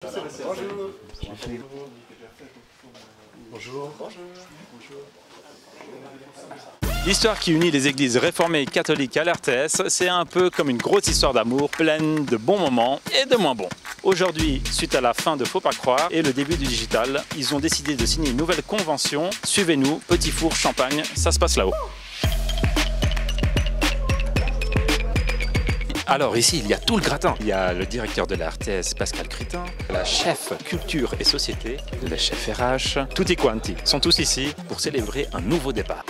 Bonjour. Bonjour. L'histoire qui unit les églises réformées et catholiques à l'RTS, c'est un peu comme une grosse histoire d'amour, pleine de bons moments et de moins bons. Aujourd'hui, suite à la fin de Faut pas croire et le début du digital, ils ont décidé de signer une nouvelle convention. Suivez-nous, Petit Four, Champagne, ça se passe là-haut. Alors ici, il y a tout le gratin. Il y a le directeur de la RTS, Pascal Critin, la chef culture et société, le chef RH, tutti quanti sont tous ici pour célébrer un nouveau départ.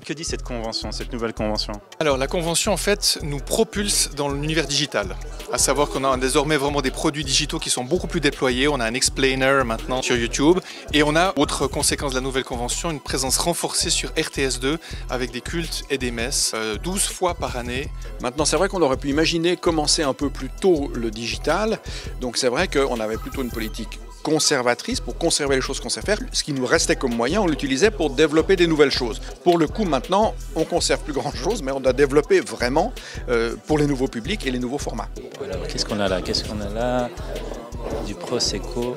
Que dit cette convention, cette nouvelle convention? Alors la convention en fait nous propulse dans l'univers digital. À savoir qu'on a désormais vraiment des produits digitaux qui sont beaucoup plus déployés. On a un explainer maintenant sur YouTube. Et on a, autre conséquence de la nouvelle convention, une présence renforcée sur RTS2 avec des cultes et des messes 12 fois par année. Maintenant, c'est vrai qu'on aurait pu imaginer commencer un peu plus tôt le digital. Donc c'est vrai qu'on avait plutôt une politique conservatrice pour conserver les choses qu'on sait faire. Ce qui nous restait comme moyen, on l'utilisait pour développer des nouvelles choses. Pour le coup, maintenant, on conserve plus grand chose, mais on doit développer vraiment pour les nouveaux publics et les nouveaux formats. Alors, qu'est-ce qu'on a là? Du Prosecco.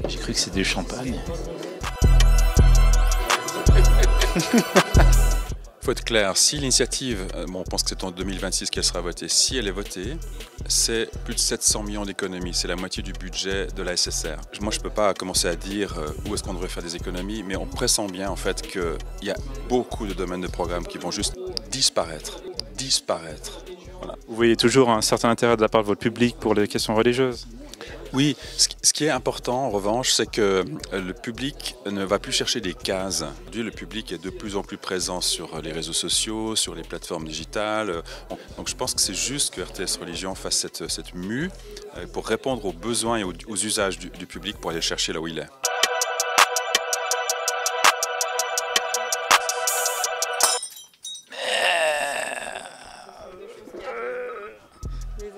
J'ai cru que c'était du champagne. Il faut être clair, si l'initiative, on pense que c'est en 2026 qu'elle sera votée, si elle est votée, c'est plus de 700 millions d'économies, c'est la moitié du budget de la SSR. Moi, je ne peux pas commencer à dire où est-ce qu'on devrait faire des économies, mais on pressent bien en fait qu'il y a beaucoup de domaines de programmes qui vont juste disparaître. Voilà. Vous voyez toujours un certain intérêt de la part de votre public pour les questions religieuses? Oui, ce qui est important en revanche, c'est que le public ne va plus chercher des cases. Aujourd'hui, le public est de plus en plus présent sur les réseaux sociaux, sur les plateformes digitales. Donc je pense que c'est juste que RTS Religion fasse cette mue pour répondre aux besoins et aux usages du public pour aller le chercher là où il est.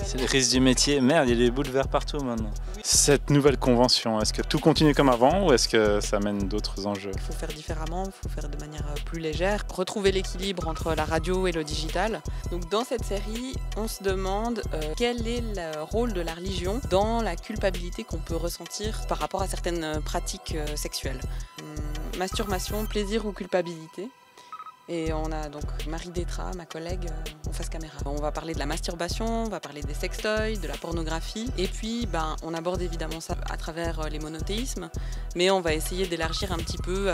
C'est le risque du métier. Merde, il y a des bouts de verre partout maintenant. Cette nouvelle convention, est-ce que tout continue comme avant ou est-ce que ça amène d'autres enjeux? Il faut faire différemment, il faut faire de manière plus légère, retrouver l'équilibre entre la radio et le digital. Donc dans cette série, on se demande quel est le rôle de la religion dans la culpabilité qu'on peut ressentir par rapport à certaines pratiques sexuelles. Masturbation, plaisir ou culpabilité. Et on a donc Marie Détra, ma collègue, en face caméra. On va parler de la masturbation, on va parler des sextoys, de la pornographie. Et puis, on aborde évidemment ça à travers les monothéismes, mais on va essayer d'élargir un petit peu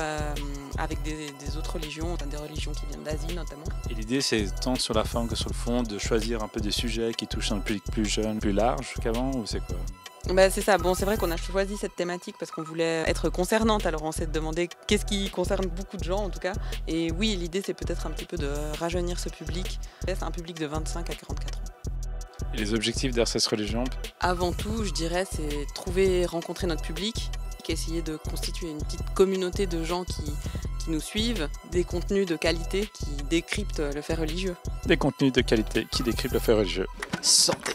avec des autres religions, des religions qui viennent d'Asie notamment. Et l'idée, c'est tant sur la forme que sur le fond, de choisir un peu des sujets qui touchent un public plus jeune, plus large qu'avant, ou c'est quoi? C'est ça, c'est vrai qu'on a choisi cette thématique parce qu'on voulait être concernante, alors on s'est demandé qu'est-ce qui concerne beaucoup de gens en tout cas. Et oui, l'idée c'est peut-être un petit peu de rajeunir ce public. C'est un public de 25 à 44 ans. Et les objectifs d'RTS Religion? Avant tout, je dirais, c'est rencontrer notre public, essayer de constituer une petite communauté de gens qui nous suivent, des contenus de qualité qui décryptent le fait religieux. Des contenus de qualité qui décryptent le fait religieux. Santé.